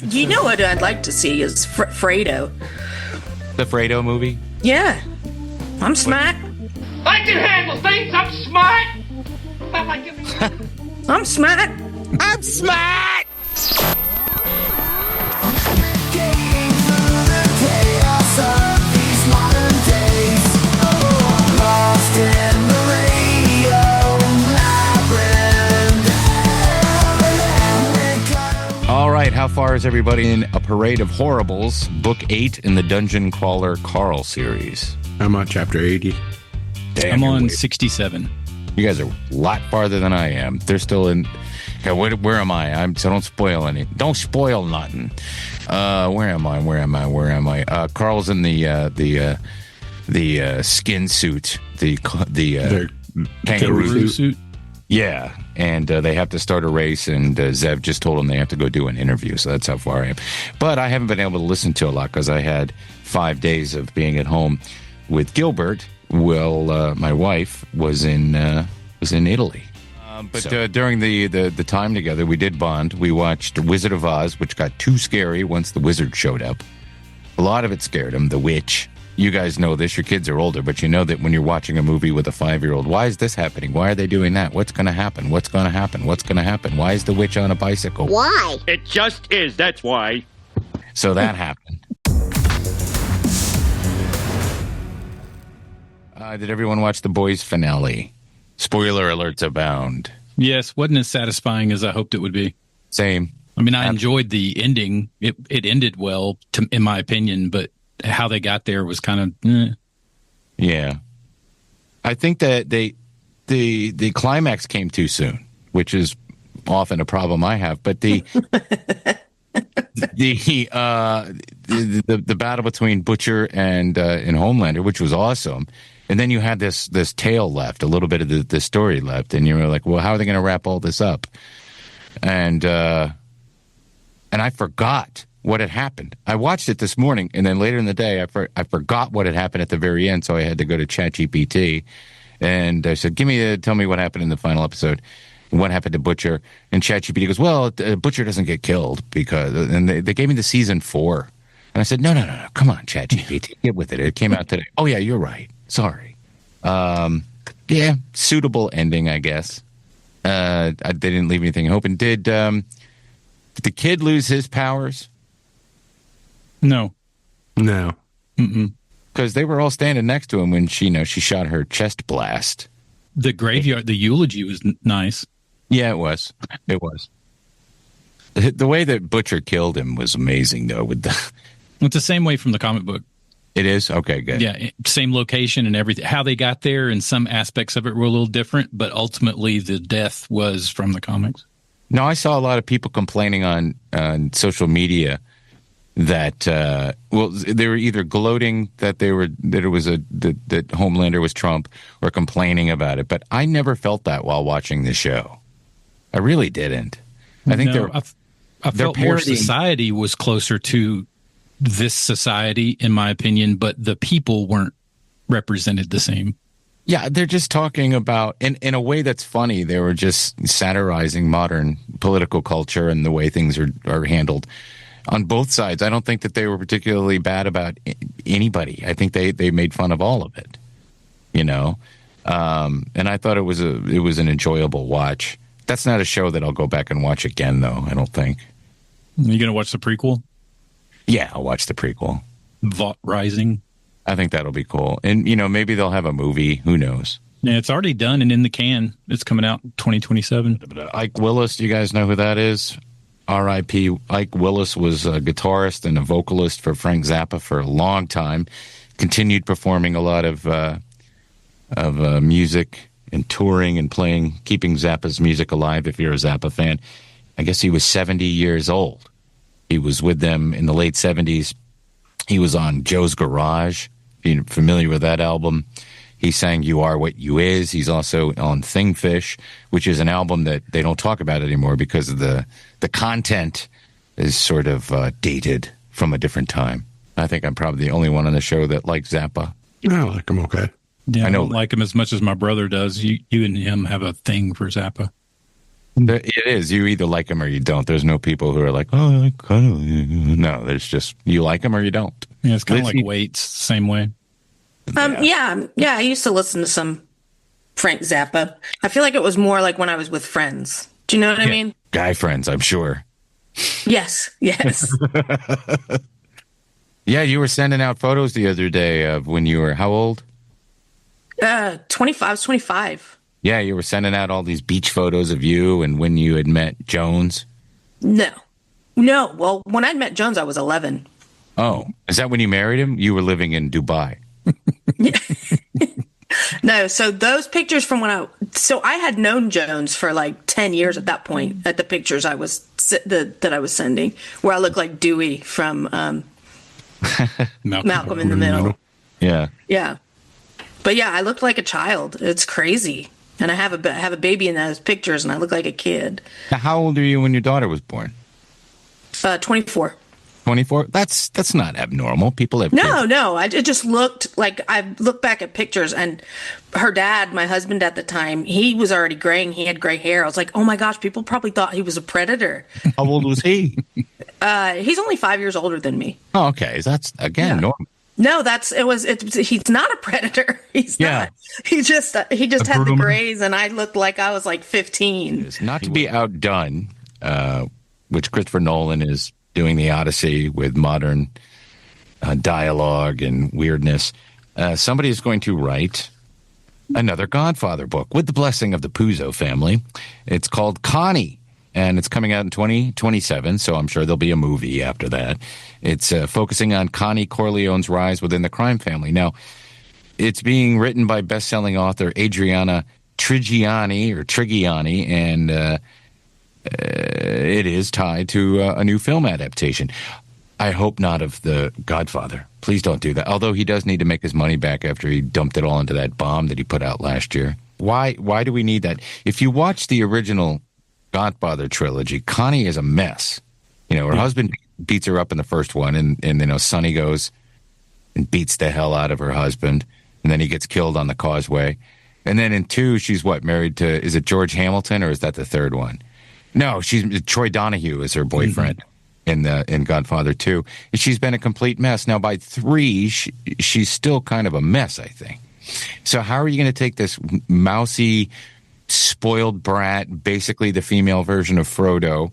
You know what I'd like to see is Fredo. The Fredo movie? Yeah. I'm smart. I can handle things. I'm smart. I'm smart. I'm smart! All right, how far is everybody in A Parade of Horribles, Book 8 in the Dungeon Crawler Carl series? I'm on chapter 80. Damn, I'm on weird. 67. You guys are a lot farther than I am. They're still in... Okay, where am I? So don't spoil any. Don't spoil nothing. Where am I? Carl's in the skin suit. The kangaroo suit. Yeah, and they have to start a race, and Zev just told them they have to go do an interview, so that's how far I am. But I haven't been able to listen to a lot because I had 5 days of being at home with Gilbert. Well, my wife was in Italy. During the time together, we did bond. We watched Wizard of Oz, which got too scary once the wizard showed up. A lot of it scared him, the witch. You guys know this. Your kids are older, but you know that when you're watching a movie with a 5-year-old, why is this happening? Why are they doing that? What's going to happen? What's going to happen? What's going to happen? Why is the witch on a bicycle? Why? It just is. That's why. So that happened. Did everyone watch The Boys finale? Spoiler alerts abound. Yes, wasn't as satisfying as I hoped it would be. Same. I mean, I enjoyed the ending. It ended well, in my opinion, but how they got there was kind of... Yeah. I think that the climax came too soon, which is often a problem I have. But the battle between Butcher and Homelander, which was awesome, and then you had this tail left, a little bit of the story left, and you were like, well, how are they going to wrap all this up? And I forgot what had happened. I watched it this morning, and then later in the day, I forgot what had happened at the very end, so I had to go to ChatGPT, and I said, tell me what happened in the final episode, and what happened to Butcher, and ChatGPT goes, well, Butcher doesn't get killed, and they gave me the season 4, and I said, no, come on, ChatGPT, get with it. It came out today. Oh, yeah, you're right. Sorry. Yeah, suitable ending, I guess. They didn't leave anything open. Did the kid lose his powers? No. Mm-mm. Because they were all standing next to him when she shot her chest blast. The graveyard, the eulogy was nice. Yeah, it was. It was. The way that Butcher killed him was amazing, though. It's the same way from the comic book. It is? Okay, good. Yeah, same location and everything. How they got there and some aspects of it were a little different, but ultimately the death was from the comics. No, I saw a lot of people complaining on social media that they were either gloating that that Homelander was Trump or complaining about it. But I never felt that while watching the show. I really didn't. I think I felt more society was closer to this society, in my opinion, but the people weren't represented the same. Yeah, they're just talking about, in a way that's funny, they were just satirizing modern political culture and the way things are handled on both sides. I don't think that they were particularly bad about anybody. I think they made fun of all of it, and I thought it was an enjoyable watch. That's not a show that I'll go back and watch again, though, I don't think. Are you going to watch the prequel? Yeah, I'll watch the prequel. Vought Rising. I think that'll be cool. And, maybe they'll have a movie. Who knows? Yeah, it's already done and in the can. It's coming out 2027. Ike Willis, do you guys know who that is? R.I.P. Ike Willis was a guitarist and a vocalist for Frank Zappa for a long time. Continued performing a lot of music and touring and playing, keeping Zappa's music alive if you're a Zappa fan. I guess he was 70 years old. He was with them in the late 70s. He was on Joe's Garage. If you're familiar with that album, he sang You Are What You Is. He's also on Thingfish, which is an album that they don't talk about anymore because of the content is sort of dated from a different time. I think I'm probably the only one on the show that likes Zappa. I like him okay. Yeah, I don't like him as much as my brother does. You and him have a thing for Zappa. It is. You either like them or you don't. There's no people who are like, oh, I kind of. No, there's just you like them or you don't. Yeah, it's kind of like weights, same way. Yeah. I used to listen to some Frank Zappa. I feel like it was more like when I was with friends. Do you know what I mean? Guy friends, I'm sure. Yes. Yeah, you were sending out photos the other day of when you were how old? 25. I was 25. Yeah, you were sending out all these beach photos of you and when you had met Jones. No. Well, when I met Jones, I was 11. Oh, is that when you married him? You were living in Dubai. No, so those pictures from when I had known Jones for like 10 years at that point. At the pictures that I was sending, where I look like Dewey from Malcolm in the Middle. Yeah. But yeah, I looked like a child. It's crazy, and I have a baby in those pictures, and I look like a kid. Now, how old are you when your daughter was born? 24. 24? That's not abnormal. People have kids. No. It just looked like I look back at pictures, and her dad, my husband at the time, he was already graying. He had gray hair. I was like, oh my gosh, people probably thought he was a predator. How old was he? He's only 5 years older than me. Oh, okay. That's again normal. No, he's not a predator. He's not. He just had the grays, and I looked like I was like 15. Not to be outdone, which Christopher Nolan is doing the Odyssey with modern dialogue and weirdness. Somebody is going to write another Godfather book with the blessing of the Puzo family. It's called Connie, and it's coming out in 2027, so I'm sure there'll be a movie after that. It's focusing on Connie Corleone's rise within the crime family. Now, it's being written by best-selling author Adriana Trigiani, and it is tied to a new film adaptation. I hope not of The Godfather. Please don't do that. Although he does need to make his money back after he dumped it all into that bomb that he put out last year. Why do we need that? If you watch the original Godfather trilogy, Connie is a mess. Her husband beats her up in the first one, and Sonny goes and beats the hell out of her husband, and then he gets killed on the causeway. And then in 2, she's married to, is it George Hamilton, or is that the third one? No, Troy Donahue is her boyfriend in Godfather 2. And she's been a complete mess. Now, by 3, she's still kind of a mess, I think. So how are you going to take this mousy, spoiled brat, basically the female version of Frodo,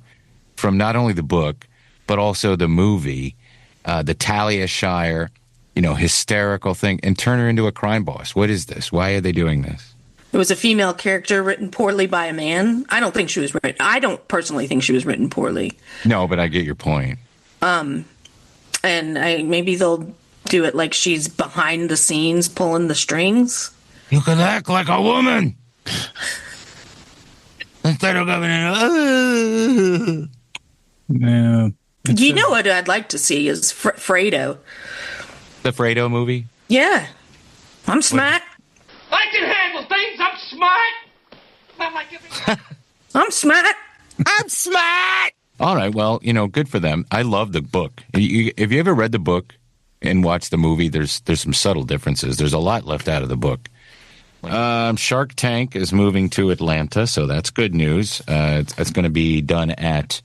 from not only the book, but also the movie, the Talia Shire, hysterical thing, and turn her into a crime boss? What is this? Why are they doing this? It was a female character written poorly by a man. I don't personally think she was written poorly. No, but I get your point. And maybe they'll do it like she's behind the scenes pulling the strings. You can act like a woman instead of going in. Yeah. You know what I'd like to see is Fredo. The Fredo movie? Yeah. I'm smart. I can handle things. I'm smart. Not like I'm smart. I'm smart. All right. Well, good for them. I love the book. Have you ever read the book and watched the movie? There's some subtle differences. There's a lot left out of the book. Shark Tank is moving to Atlanta, so that's good news. It's going to be done at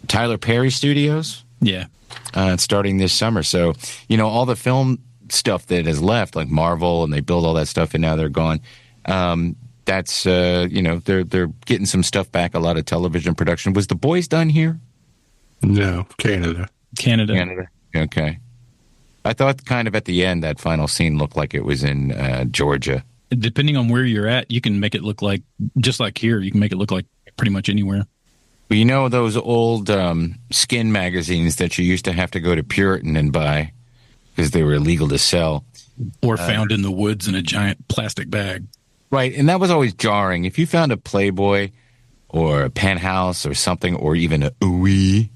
Tyler Perry Studios. Yeah. It's starting this summer. So, all the film stuff that is left, like Marvel, and they build all that stuff, and now they're gone. That's they're getting some stuff back. A lot of television production. Was The Boys done here? No, Canada. Okay. I thought kind of at the end that final scene looked like it was in Georgia. Depending on where you're at, you can make it look like, just like here, you can make it look like pretty much anywhere. Well, those old skin magazines that you used to have to go to Puritan and buy because they were illegal to sell. Or found in the woods in a giant plastic bag. Right, and that was always jarring. If you found a Playboy or a Penthouse or something, or even a Ooey.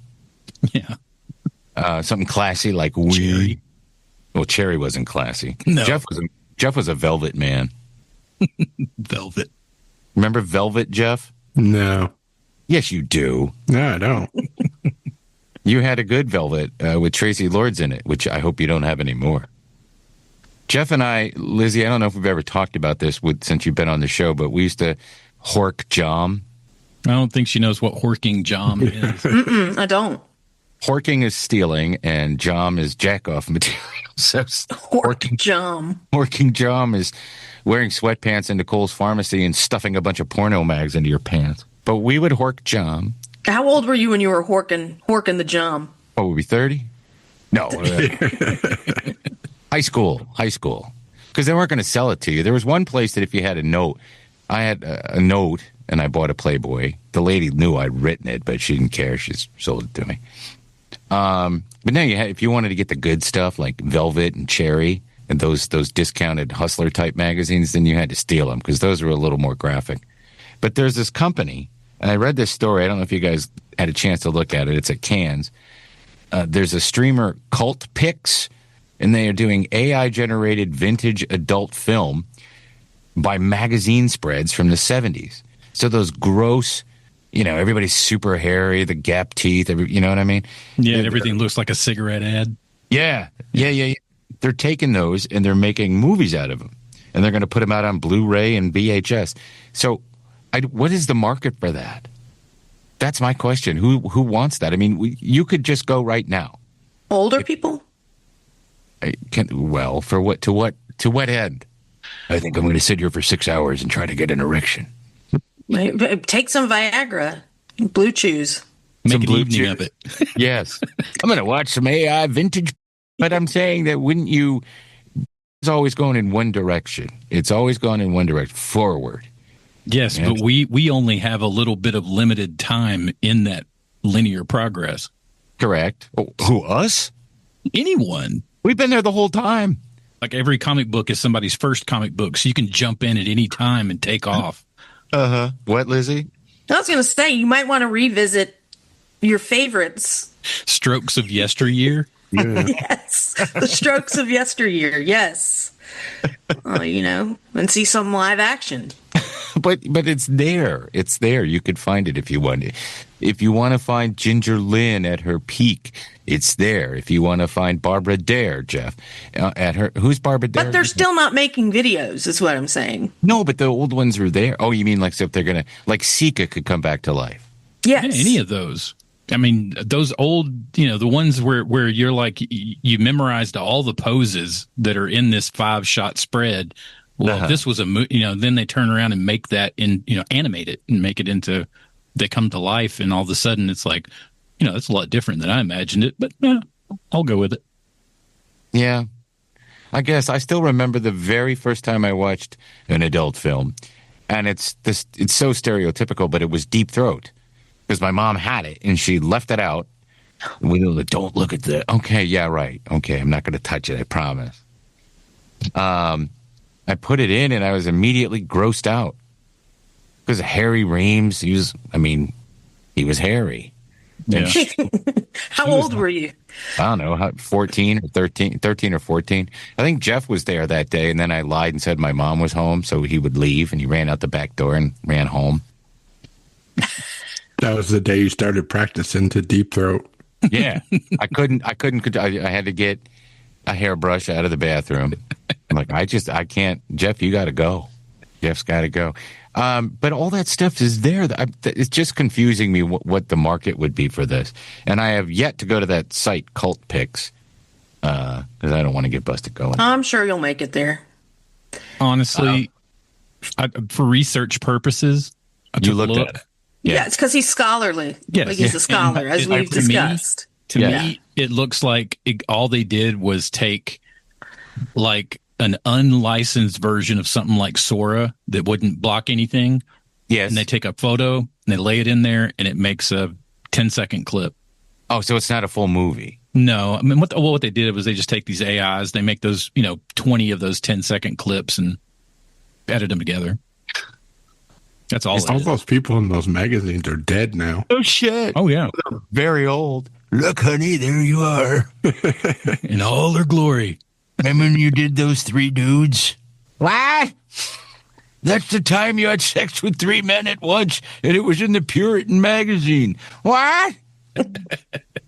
Yeah. Something classy like Ooey. Cherry. Well, Cherry wasn't classy. No. Jeff was a Velvet man. Velvet. Remember Velvet, Jeff? No. Yes, you do. No, I don't. You had a good Velvet with Tracy Lords in it, which I hope you don't have anymore. Jeff and I, Lizzie, I don't know if we've ever talked about this since you've been on the show, but we used to hork Jom. I don't think she knows what horking jom is. Mm-mm, I don't. Horking is stealing, and jom is jack-off material. So Horking jom. Horking jom is wearing sweatpants into Kohl's Pharmacy and stuffing a bunch of porno mags into your pants. But we would hork jom. How old were you when you were horking the jom? What, would we 30? No. High school. Because they weren't going to sell it to you. There was one place that if you had a note, I had a note, and I bought a Playboy. The lady knew I'd written it, but she didn't care. She sold it to me. But now if you wanted to get the good stuff like Velvet and Cherry and those discounted hustler type magazines, then you had to steal them because those were a little more graphic. But there's this company, and I read this story. I don't know if you guys had a chance to look at it. It's at Cannes. There's a streamer, Cult Pix, and they are doing AI-generated vintage adult film by magazine spreads from the 70s. So those gross, everybody's super hairy, the gap teeth, you know what I mean? Yeah, everything looks like a cigarette ad. Yeah. They're taking those and they're making movies out of them. And they're going to put them out on Blu-ray and VHS. So what is the market for that? That's my question. Who wants that? I mean, you could just go right now. Older people? For what? To what end? I think I'm going to sit here for 6 hours and try to get an erection. Take some Viagra. Blue Chews. Make an evening of it. Yes. I'm going to watch some AI vintage. But I'm saying that wouldn't you... It's always going in one direction. It's always gone in one direction, forward. Yes, but we only have a little bit of limited time in that linear progress. Correct. Who, us? Anyone. We've been there the whole time. Like every comic book is somebody's first comic book, so you can jump in at any time and take off. Uh-huh. What, Lizzie? I was going to say, you might want to revisit your favorites. Strokes of yesteryear? Yeah. Yes. The strokes of yesteryear, yes. And see some live action. But it's there. It's there. You could find it if you want it. If you want to find Ginger Lynn at her peak, it's there. If you want to find Barbara Dare, Jeff, at her... Who's Barbara Dare? But they're still not making videos, is what I'm saying. No, but the old ones are there. Oh, you mean like if they're going to... Like Sika could come back to life. Yes. Yeah, any of those. I mean, those old, the ones where you're like, you memorized all the poses that are in this 5-shot spread. Well, if this was a movie, then they turn around and make that animate it and make it into, they come to life. And all of a sudden it's like, it's a lot different than I imagined it, but I'll go with it. Yeah. I guess I still remember the very first time I watched an adult film, and it's so stereotypical, but it was Deep Throat. Because my mom had it, and she left it out. And we were like, don't look at that. Okay, yeah, right. Okay, I'm not going to touch it, I promise. I put it in, and I was immediately grossed out. Because Harry Reams, he was hairy. Yeah. How old were you? I don't know, 13 or 14. I think Jeff was there that day, and then I lied and said my mom was home, so he would leave, and he ran out the back door and ran home. That was the day you started practicing to deep throat. Yeah, I had to get a hairbrush out of the bathroom. I'm like, I can't. Jeff, you got to go. Jeff's got to go. But all that stuff is there. It's just confusing me what the market would be for this. And I have yet to go to that site, Cult Pix, because I don't want to get busted going. I'm sure you'll make it there. Honestly, for research purposes, I took you looked a look. at it. Yeah, it's because he's scholarly. Yes. Like he's a scholar, as we've discussed. To me, it looks like all they did was take like an unlicensed version of something like Sora that wouldn't block anything. Yes. And they take a photo and they lay it in there and it makes a 10-second clip. Oh, so it's not a full movie. No. I mean, what they did was they just take these AIs, they make those, 20 of those 10-second clips and edit them together. That's all. All those people in those magazines are dead now. Oh, shit. Oh, yeah. They're very old. Look, honey, there you are. In all their glory. Remember when you did those 3 dudes? What? That's the time you had sex with 3 men at once, and it was in the Puritan magazine. What?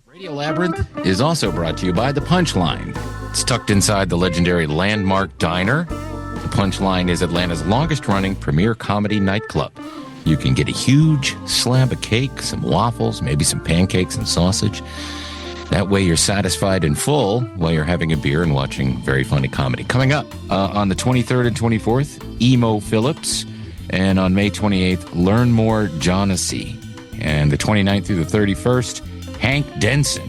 Radio Labyrinth is also brought to you by The Punchline. It's tucked inside the legendary Landmark Diner. The Punchline is Atlanta's longest-running premier comedy nightclub. You can get a huge slab of cake, some waffles, maybe some pancakes and sausage. That way you're satisfied and full while you're having a beer and watching very funny comedy. Coming up on the 23rd and 24th, Emo Phillips. And on May 28th, Learn More Johnessy. And the 29th through the 31st, Hank Denson.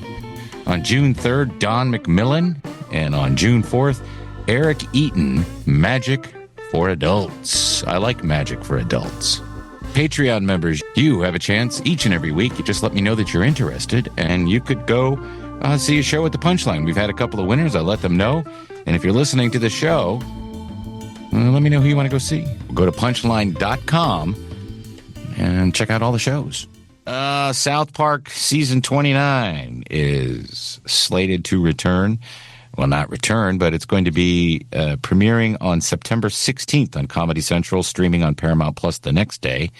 On June 3rd, Don McMillan. And on June 4th, Eric Eaton, Magic for Adults. I like magic for adults. Patreon members, you have a chance each and every week. You just let me know that you're interested, and you could go see a show at the Punchline. We've had a couple of winners. I let them know. And if you're listening to the show, let me know who you want to go see. Go to punchline.com and check out all the shows. South Park Season 29 is slated to return. Well, not return, but it's going to be premiering on September 16th on Comedy Central, streaming on Paramount Plus the next day.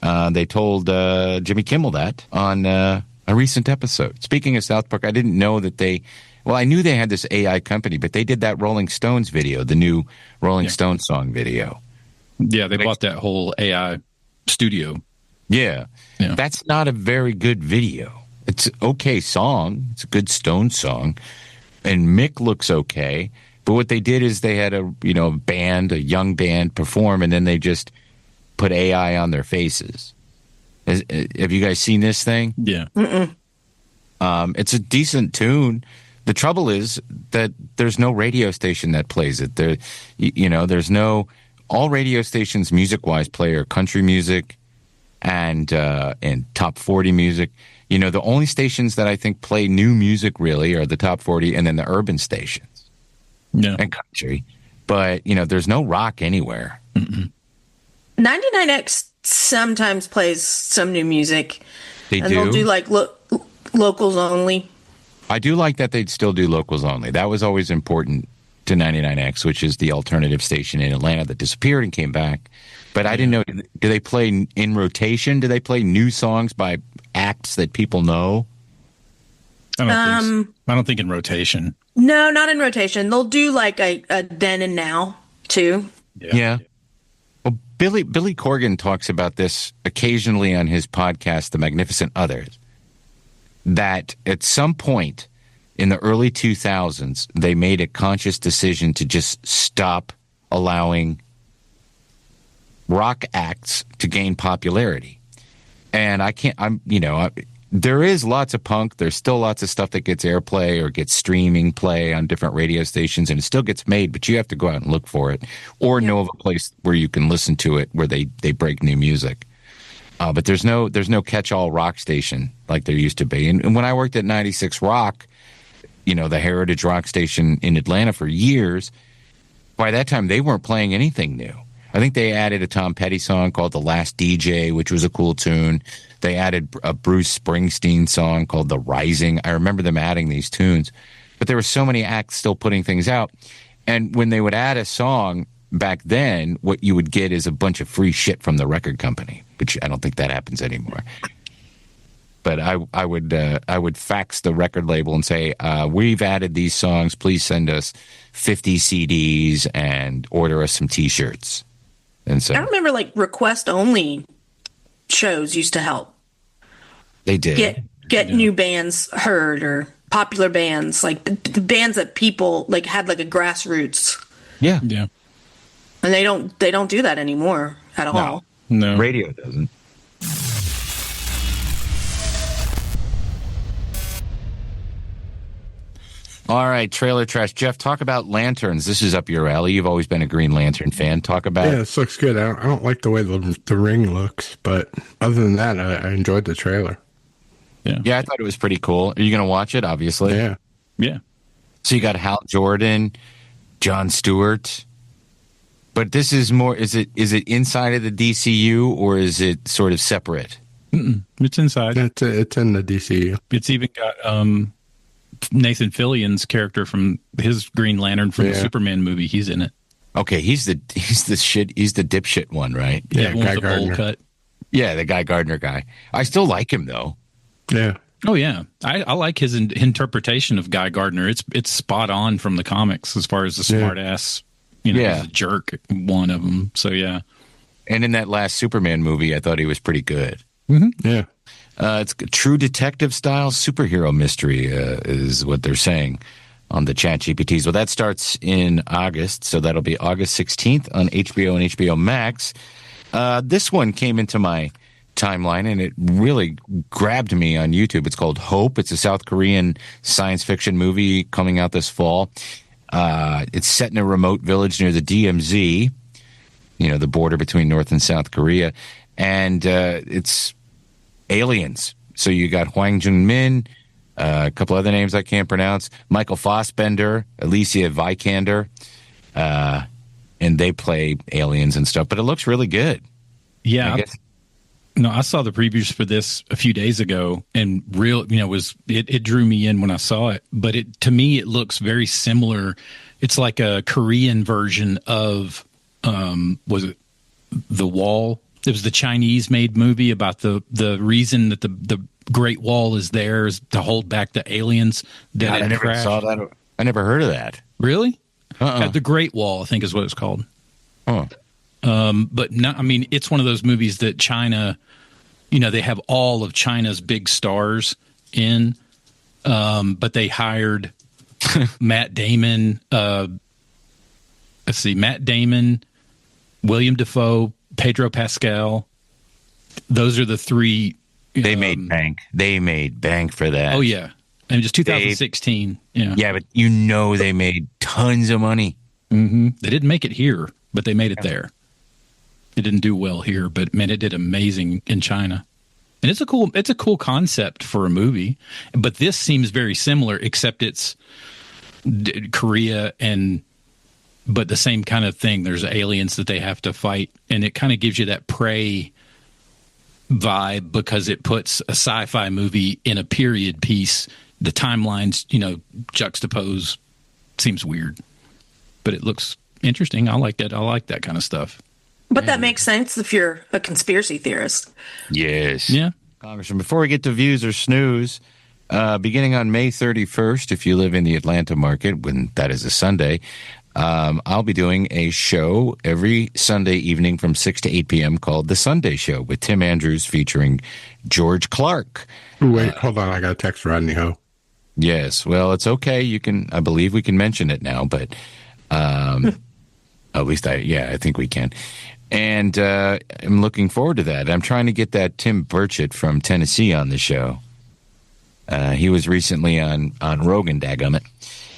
They told Jimmy Kimmel that on a recent episode. Speaking of South Park, I didn't know that I knew they had this AI company, but they did that Rolling Stones video, the new Rolling Stones song video. Yeah, they bought that whole AI studio. Yeah. That's not a very good video. It's an okay song. It's a good Stones song. And Mick looks okay, but what they did is they had a young band perform, and then they just put AI on their faces. Have you guys seen this thing? Yeah. It's a decent tune. The trouble is that there's no radio station that plays it. There's no, all radio stations music-wise play are country music and top 40 music. The only stations that I think play new music really are the top 40 and then the urban stations. Yeah. And country. But, there's no rock anywhere. 99X sometimes plays some new music. They do? They'll do like locals only. I do like that they'd still do locals only. That was always important to 99X, which is the alternative station in Atlanta that disappeared and came back. But I didn't know, do they play in rotation? Do they play new songs by acts that people know? I don't think in rotation. No, not in rotation. They'll do like a then and now too. Yeah. Well, Billy Corgan talks about this occasionally on his podcast, The Magnificent Others, that at some point in the early 2000s, they made a conscious decision to just stop allowing rock acts to gain popularity. And there is lots of punk. There's still lots of stuff that gets airplay or gets streaming play on different radio stations, and it still gets made, but you have to go out and look for it or know of a place where you can listen to it where they break new music. But there's no catch-all rock station like there used to be. And when I worked at 96 Rock, the Heritage Rock station in Atlanta for years, by that time they weren't playing anything new. I think they added a Tom Petty song called The Last DJ, which was a cool tune. They added a Bruce Springsteen song called The Rising. I remember them adding these tunes. But there were so many acts still putting things out. And when they would add a song back then, what you would get is a bunch of free shit from the record company, which I don't think that happens anymore. But I would fax the record label and say, we've added these songs. Please send us 50 CDs and order us some T-shirts. And so I remember like request only shows used to help. They did Get new bands heard or popular bands, like the bands that people like had like a grassroots. Yeah. And they don't do that anymore at all. No. Radio doesn't. All right, Trailer Trash. Jeff, talk about lanterns. This is up your alley. You've always been a Green Lantern fan. Talk about Yeah, this looks good. I don't like the way the ring looks, but other than that, I enjoyed the trailer. Yeah, I thought it was pretty cool. Are you going to watch it, obviously? Yeah. So you got Hal Jordan, Jon Stewart. But this is more, is it inside of the DCU or is it sort of separate? It's inside. It's in the DCU. It's even got Nathan Fillion's character from his Green Lantern from the Superman movie. He's in it. Okay, he's the dipshit one, right? Yeah, Guy with the bowl Gardner. cut. Yeah, the Guy Gardner guy. I still like him though. Yeah. Oh yeah, I like his interpretation of Guy Gardner. It's spot on from the comics as far as the smart ass, he's a jerk, one of them. So yeah. And in that last Superman movie, I thought he was pretty good. Yeah. It's true detective style superhero mystery is what they're saying on the chat GPTs. Well, that starts in August, so that'll be August 16th on HBO and HBO Max. This one came into my timeline, and it really grabbed me on YouTube. It's called Hope. It's a South Korean science fiction movie coming out this fall. It's set in a remote village near the DMZ, the border between North and South Korea, and it's aliens. So you got Hwang Min, a couple other names I can't pronounce, Michael Fassbender, Alicia Vikander, and they play aliens and stuff. But it looks really good. Yeah. I saw the previews for this a few days ago, and it drew me in when I saw it. But to me, it looks very similar. It's like a Korean version of, was it The Wall? It was the Chinese-made movie about the reason that the Great Wall is there is to hold back the aliens. God, I never saw that. I never heard of that. Really? The Great Wall, I think, is what it's called. Huh. But it's one of those movies that China, they have all of China's big stars in, but they hired Matt Damon. Matt Damon, William Dafoe, Pedro Pascal. Those are the three. They made bank. They made bank for that. Oh yeah, and just 2016. Yeah, but they made tons of money. Mm-hmm. They didn't make it here, but they made it there. It didn't do well here, but man, it did amazing in China. And it's a cool concept for a movie. But this seems very similar, except it's Korea but the same kind of thing. There's aliens that they have to fight, and it kind of gives you that Prey vibe because it puts a sci-fi movie in a period piece. The timelines, juxtapose. Seems weird, but it looks interesting. I like that. I like that kind of stuff. But that makes sense if you're a conspiracy theorist. Yes. Yeah. Congressman, before we get to views or snooze, beginning on May 31st, if you live in the Atlanta market, when that is a Sunday, I'll be doing a show every Sunday evening from 6 to 8 p.m. called The Sunday Show with Tim Andrews featuring George Clark. Wait, hold on. I got a text from Rodney Ho. Yes. Well, it's okay. I believe we can mention it now, but at least I think we can. And I'm looking forward to that. I'm trying to get that Tim Burchett from Tennessee on the show. He was recently on Rogan, dagummit.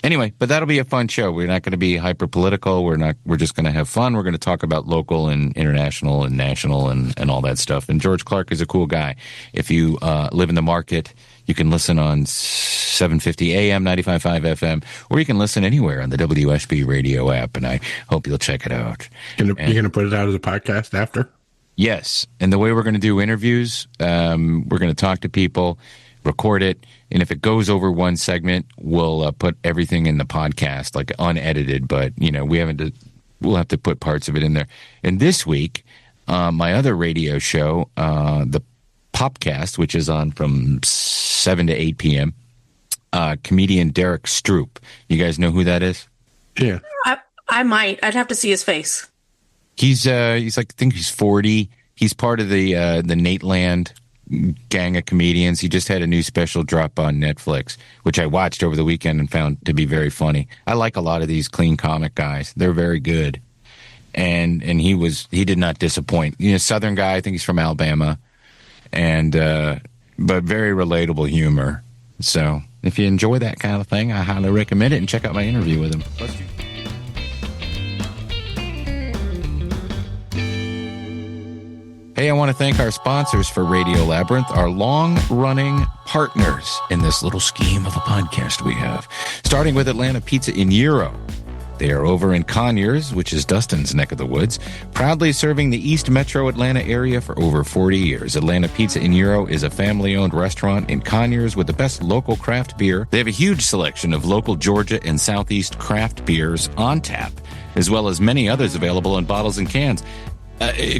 Anyway, but that'll be a fun show. We're not going to be hyper political. We're just going to have fun. We're going to talk about local and international and national and all that stuff. And George Clark is a cool guy. If you live in the market, you can listen on 750 AM, 95.5 FM, or you can listen anywhere on the WSB radio app. And I hope you'll check it out. You're going to put it out as a podcast after? Yes. And the way we're going to do interviews, we're going to talk to people, record it, and if it goes over one segment, we'll put everything in the podcast, like unedited, but we'll have to put parts of it in there. And this week, my other radio show, the Popcast, which is on from 7 to 8 p.m., comedian Derek Stroop. You guys know who that is? Yeah. I might. I'd have to see his face. He's like, I think he's 40. He's part of the Nateland gang of comedians. He just had a new special drop on Netflix, which I watched over the weekend and found to be very funny. I like a lot of these clean comic guys. They're very good. And he did not disappoint. Southern guy, I think he's from Alabama, and but very relatable humor. So if you enjoy that kind of thing, I highly recommend it, and check out my interview with him. Hey, I want to thank our sponsors for Radio Labyrinth, our long-running partners in this little scheme of a podcast we have. Starting with Atlanta Pizza in Euro. They are over in Conyers, which is Dustin's neck of the woods, proudly serving the East Metro Atlanta area for over 40 years. Atlanta Pizza in Euro is a family-owned restaurant in Conyers with the best local craft beer. They have a huge selection of local Georgia and Southeast craft beers on tap, as well as many others available in bottles and cans.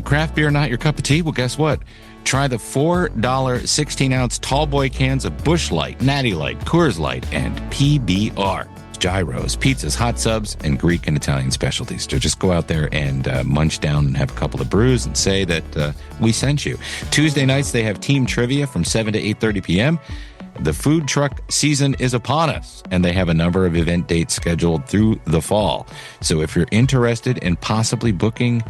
Craft beer not your cup of tea? Well, guess what? Try the $4 16-ounce tall boy cans of Busch Light, Natty Light, Coors Light, and PBR. gyros, pizzas, hot subs, and Greek and Italian specialties. So just go out there and munch down and have a couple of brews and say that we sent you. Tuesday nights, they have team trivia from 7 to 8:30 p.m. The food truck season is upon us, and they have a number of event dates scheduled through the fall. So if you're interested in possibly booking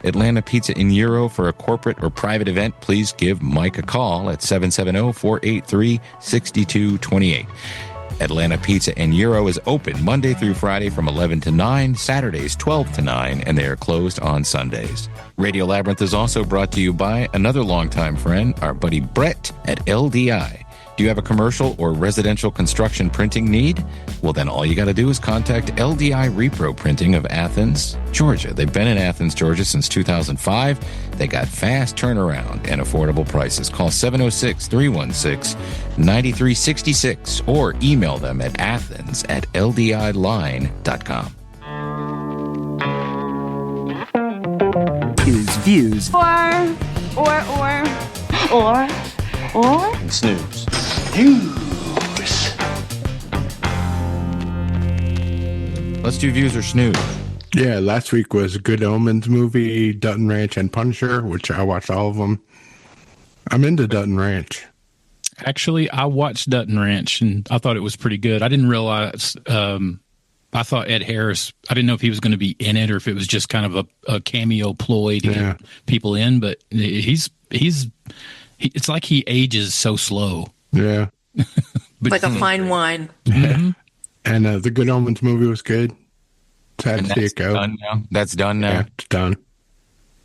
Atlanta Pizza in Euro for a corporate or private event, please give Mike a call at 770-483-6228. Atlanta Pizza and Euro is open Monday through Friday from 11 to 9, Saturdays 12 to 9, and they are closed on Sundays. Radio Labyrinth is also brought to you by another longtime friend, our buddy Brett at LDI. Do you have a commercial or residential construction printing need? Well, then all you got to do is contact LDI Repro Printing of Athens, Georgia. They've been in Athens, Georgia since 2005. They got fast turnaround and affordable prices. Call 706-316-9366 or email them at athens@ldiline.com. Views. Or. And snooze. Let's do views or snooze. Yeah, last week was Good Omens movie, Dutton Ranch, and Punisher, which I watched all of them. I'm into Dutton Ranch. Actually, I watched Dutton Ranch, and I thought it was pretty good. I didn't realize, I thought Ed Harris, I didn't know if he was going to be in it or if it was just kind of a cameo ploy to get people in, but it's like he ages so slow. Yeah. Like a fine wine. Mm-hmm. And the Good Omens movie was good. Sad to see it go. Done now? That's done now? Yeah, it's done.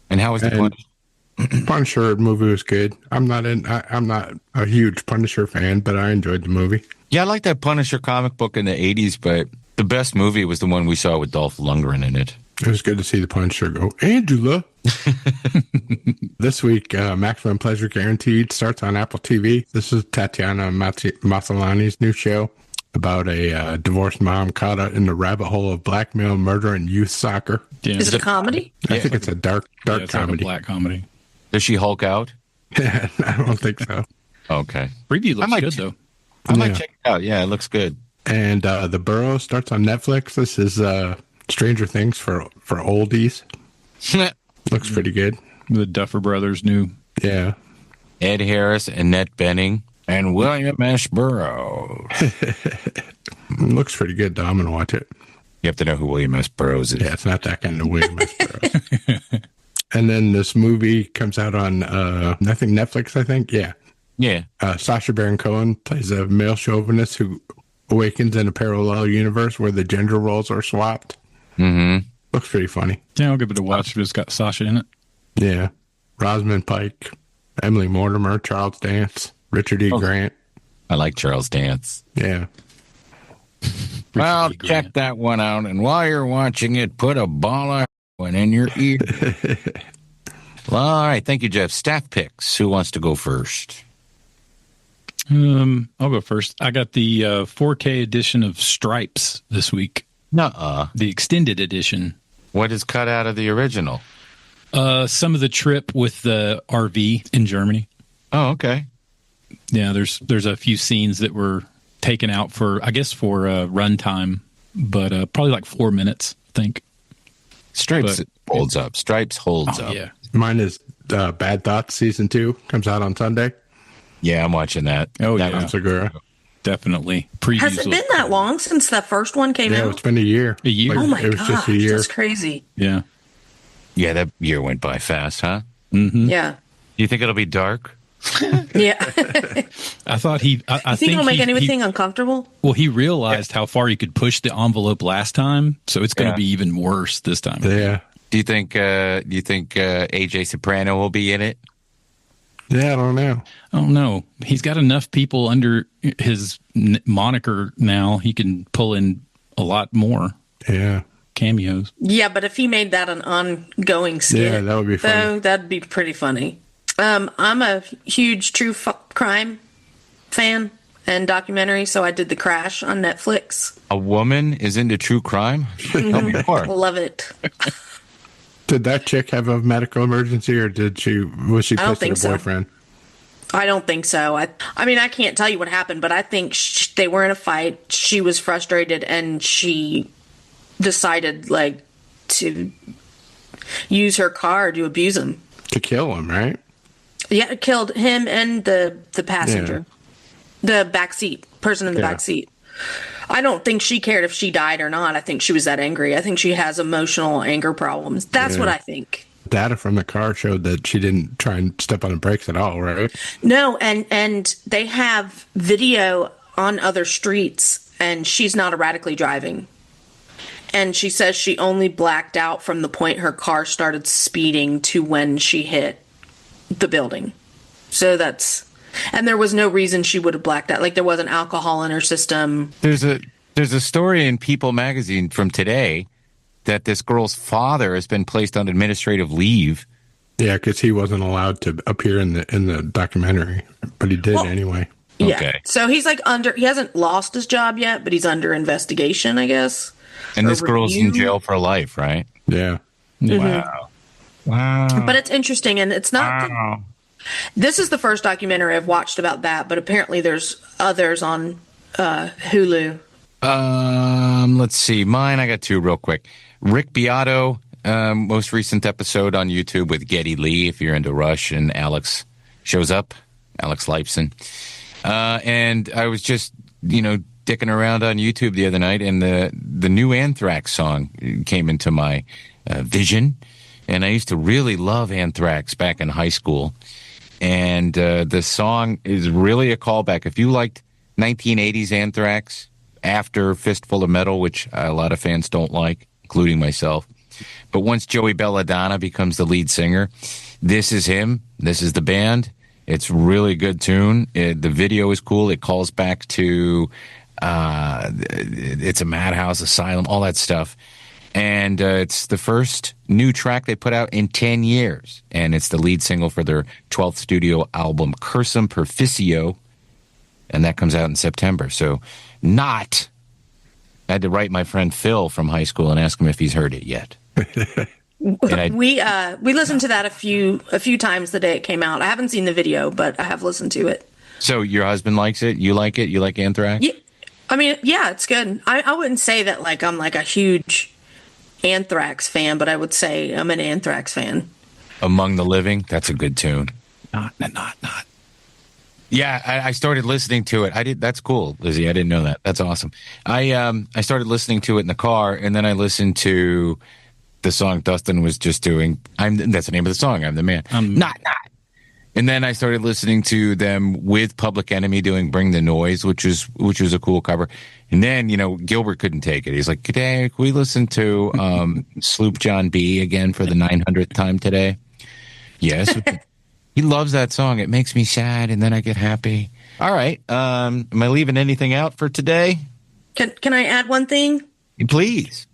And how was the Punisher? Punisher movie was good. I'm not a huge Punisher fan, but I enjoyed the movie. Yeah, I like that Punisher comic book in the 80s, but the best movie was the one we saw with Dolph Lundgren in it. It was good to see the Punisher go, Angela. This week, Maximum Pleasure Guaranteed starts on Apple TV. This is Tatiana Maslany's new show about a divorced mom caught in the rabbit hole of blackmail, murder, and youth soccer. Yeah. Is it a comedy? I think it's a dark It's comedy. like a black comedy. Does she Hulk out? I don't think so. Okay. Preview looks good, though. I might check it out. Yeah, it looks good. And The Burrow starts on Netflix. This is Stranger Things for oldies. Looks pretty good. The Duffer Brothers new. Yeah. Ed Harris, Annette Bening, and William S. Burroughs. Looks pretty good, though. I'm going to watch it. You have to know who William S. Burroughs is. Yeah, it's not that kind of William S. Burroughs. And then this movie comes out on, I think Netflix, I think. Yeah. Yeah. Sacha Baron Cohen plays a male chauvinist who awakens in a parallel universe where the gender roles are swapped. Mm-hmm. Looks pretty funny. Yeah, I'll give it a watch if it's got Sasha in it. Yeah. Rosamund Pike, Emily Mortimer, Charles Dance, Richard E. Grant. I like Charles Dance. Yeah. Well, check that one out. And while you're watching it, put a ball of heroin in your ear. All right. Thank you, Jeff. Staff picks. Who wants to go first? I'll go first. I got the 4K edition of Stripes this week. Nuh-uh. The extended edition. What is cut out of the original? Some of the trip with the RV in Germany. Oh, okay. Yeah, there's a few scenes that were taken out for runtime, but probably like 4 minutes, I think. Stripes holds up. Stripes holds up. Yeah. Mine is Bad Thoughts Season 2. Comes out on Sunday. Yeah, I'm watching that. Oh, that yeah. Segura. Definitely. Previews Has it been that long since that first one came Yeah, out? it's been a year. A year? Oh my It was gosh, just a year. that's crazy. Yeah. Yeah, that year went by fast, huh? Mm-hmm. Yeah. Do you think it'll be dark? Yeah. I thought I think it'll make anything uncomfortable? Well, he realized how far he could push the envelope last time, so it's going to Yeah. be even worse this time. Yeah. Do you think AJ Soprano will be in it? Yeah, I don't know. I don't know. He's got enough people under his moniker now. He can pull in a lot more Yeah. cameos. Yeah, but if he made that an ongoing skit, Yeah, that would be funny. though, that'd be pretty funny. I'm a huge true crime fan and documentary, so I did The Crash on Netflix. A woman is into true crime? Tell me more. Love it. Did that chick have a medical emergency, or was she I don't pissed at think her so. boyfriend? I don't think so. I mean, I can't tell you what happened, but I think they were in a fight. She was frustrated, and she decided, like, to use her car to abuse him. To kill him, right? Yeah, it killed him and the passenger. The back seat, person in the back seat. I don't think she cared if she died or not. I think she was that angry. I think she has emotional anger problems. That's what I think. Data from the car showed that she didn't try and step on the brakes at all, right? No, and they have video on other streets, and she's not erratically driving. And she says she only blacked out from the point her car started speeding to when she hit the building. So that's... And there was no reason she would have blacked out. Like, there wasn't alcohol in her system. There's a story in People magazine from today that this girl's father has been placed on administrative leave. Yeah, because he wasn't allowed to appear in the documentary, but he did anyway. Yeah. Okay. So he's like he hasn't lost his job yet, but he's under investigation, I guess. And this girl's in jail for life, right? Yeah. Wow. Wow. But it's interesting, and it's not... This is the first documentary I've watched about that, but apparently there's others on Hulu. Let's see. Mine, I got two real quick. Rick Beato, most recent episode on YouTube with Geddy Lee, if you're into Rush, and Alex shows up, Alex Lifeson. And I was just, dicking around on YouTube the other night, and the new Anthrax song came into my vision. And I used to really love Anthrax back in high school. And the song is really a callback. If you liked 1980s Anthrax after Fistful of Metal, which a lot of fans don't like, including myself, but once Joey Belladonna becomes the lead singer, this is him. This is the band. It's really good tune. The video is cool. It calls back to It's a Madhouse, Asylum, all that stuff. And it's the first new track they put out in 10 years. And it's the lead single for their 12th studio album, Cursum Perficio. And that comes out in September. So I had to write my friend Phil from high school and ask him if he's heard it yet. We listened to that a few times the day it came out. I haven't seen the video, but I have listened to it. So your husband likes it? You like it? You like Anthrax? Yeah, I mean, yeah, it's good. I wouldn't say that like I'm like a huge Anthrax fan, but I would say I'm an Anthrax fan. Among the Living, that's a good tune. Not. Yeah, I started listening to it. That's cool, Lizzie. I didn't know that. That's awesome. I started listening to it in the car, and then I listened to the song Dustin was just doing. That's the name of the song. I'm the man. Not. And then I started listening to them with Public Enemy doing "Bring the Noise," which was a cool cover. And then Gilbert couldn't take it. He's like, "Today, can we listen to Sloop John B again for the 900th time today?" Yes. He loves that song. It makes me sad, and then I get happy. All right. Am I leaving anything out for today? Can I add one thing? Please.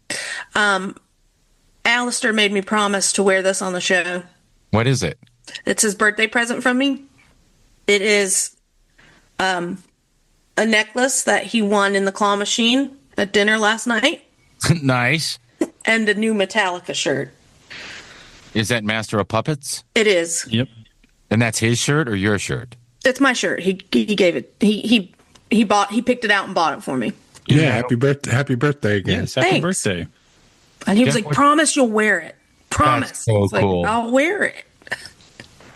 Alistair made me promise to wear this on the show. What is it? It's his birthday present from me. It is a necklace that he won in the claw machine at dinner last night. Nice. And a new Metallica shirt. Is that Master of Puppets? It is. Yep. And that's his shirt or your shirt? It's my shirt. He gave it. He picked it out and bought it for me. Yeah, happy birthday again. Yes, happy Thanks. birthday. And he was like, "Promise you'll wear it. Promise." That's so cool. Like, I'll wear it.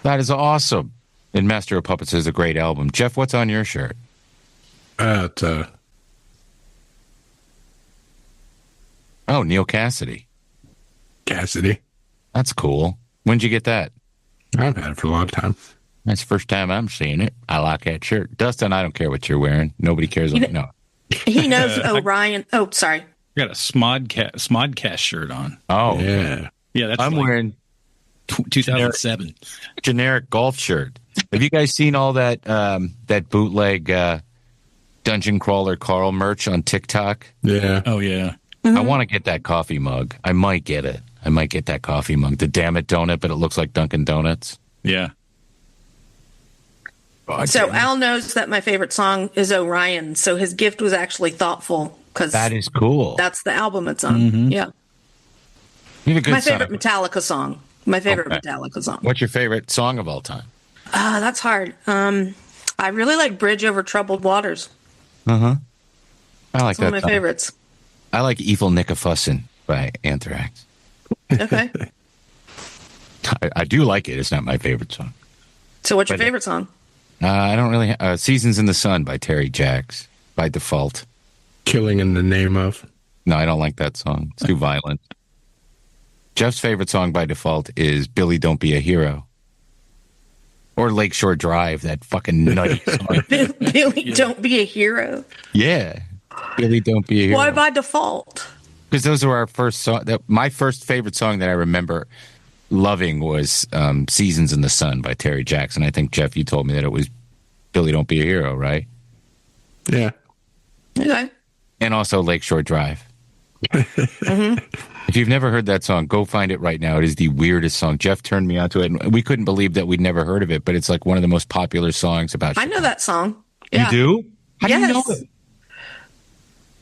That is awesome. And Master of Puppets is a great album. Jeff, what's on your shirt? It's Neil Cassidy. Cassidy. That's cool. When'd you get that? I've had it for a long time. That's the first time I'm seeing it. I like that shirt. Dustin, I don't care what you're wearing. Nobody cares. No. He knows Orion. Oh, sorry. I got a Smodcast shirt on. Oh, Yeah. Yeah, that's I'm wearing 2007. generic golf shirt. Have you guys seen all that bootleg Dungeon Crawler Carl merch on TikTok? Yeah. Oh yeah. I want to get that coffee mug. I might get it. I might get that coffee mug. The Damn It Donut, but it looks like Dunkin' Donuts. Yeah. So Al knows that my favorite song is Orion. So his gift was actually thoughtful because That is cool. that's the album it's on. Yeah. You have a good My song. favorite Metallica song. My favorite Okay. Metallica song. What's your favorite song of all time? That's hard. I really like Bridge Over Troubled Waters. I like It's one that. of my favorites. I like Evil Nicofussin by Anthrax. Okay. I do like it. It's not my favorite song. So what's your favorite song? I don't really. Seasons in the Sun by Terry Jacks by default. Killing in the Name of. No, I don't like that song. It's too violent. Jeff's favorite song by default is Billy Don't Be a Hero. Or Lakeshore Drive, that fucking nutty song. Billy, Don't Be a Hero. Yeah. Billy Don't Be a Hero. Why by default? Because those were our first song. My first favorite song that I remember loving was Seasons in the Sun by Terry Jackson. I think, Jeff, you told me that it was Billy Don't Be a Hero, right? Yeah. Okay. And also Lakeshore Drive. If you've never heard that song, go find it right now. It is the weirdest song. Jeff turned me onto it, and we couldn't believe that we'd never heard of it, but it's like one of the most popular songs about I know that song. Yeah. You do? How do you know Yes. it?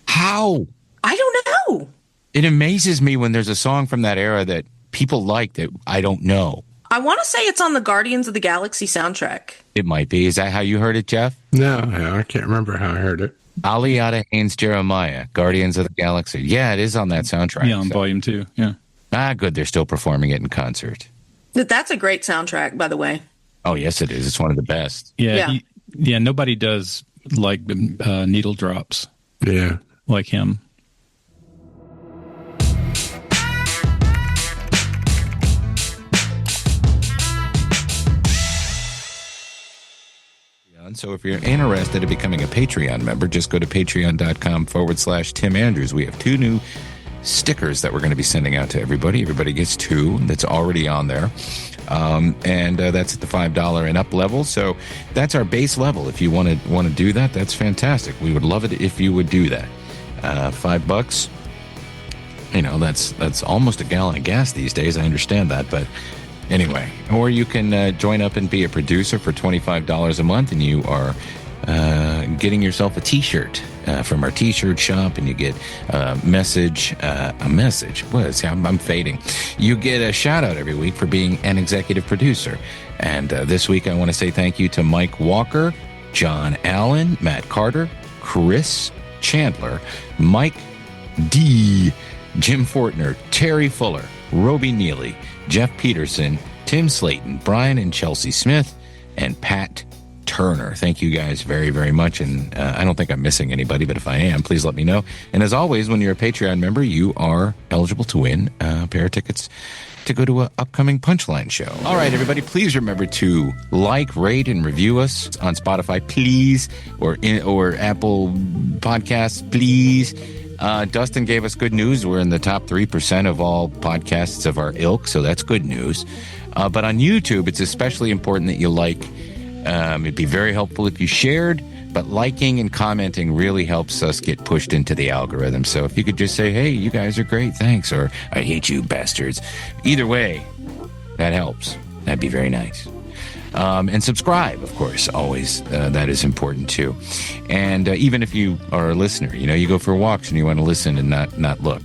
How? I don't know. It amazes me when there's a song from that era that people like that I don't know. I want to say it's on the Guardians of the Galaxy soundtrack. It might be. Is that how you heard it, Jeff? No, I can't remember how I heard it. Aliyah Haynes Jeremiah, Guardians of the Galaxy. Yeah, it is on that soundtrack. Yeah, on volume 2. Yeah. Good. They're still performing it in concert. That's a great soundtrack, by the way. Oh, yes, it is. It's one of the best. Yeah. Nobody does like needle drops Yeah. like him. So if you're interested in becoming a Patreon member, just go to patreon.com/Tim Andrews. We have 2 new stickers that we're going to be sending out to everybody. Everybody gets 2. That's already on there. And that's at the $5 and up level. So that's our base level. If you want to do that, that's fantastic. We would love it if you would do that. $5, you know, that's almost a gallon of gas these days. I understand that, but anyway, or you can join up and be a producer for $25 a month, and you are getting yourself a T-shirt from our T-shirt shop, and you get a message. I'm fading. You get a shout out every week for being an executive producer. And this week, I want to say thank you to Mike Walker, John Allen, Matt Carter, Chris Chandler, Mike D, Jim Fortner, Terry Fuller, Roby Neely, Jeff Peterson, Tim Slayton, Brian and Chelsea Smith, and Pat Turner. Thank you guys very, very much. And I don't think I'm missing anybody, but if I am, please let me know. And as always, when you're a Patreon member, you are eligible to win a pair of tickets to go to an upcoming Punchline show. All right, everybody, please remember to like, rate, and review us on Spotify, please, or Apple Podcasts, please. Dustin gave us good news. We're in the top 3% of all podcasts of our ilk, so that's good news. But on YouTube, it's especially important that you like. It'd be very helpful if you shared, but liking and commenting really helps us get pushed into the algorithm. So if you could just say, hey, you guys are great, thanks, or I hate you bastards. Either way, that helps. That'd be very nice. And subscribe, of course, always. That is important too. And even if you are a listener, you go for walks and you want to listen and not look.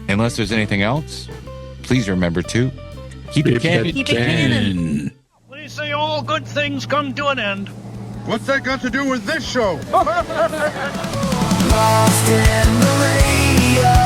Unless there's anything else, please remember to keep it canon. Keep it canon. What do you say all good things come to an end? What's that got to do with this show? Lost in the radio.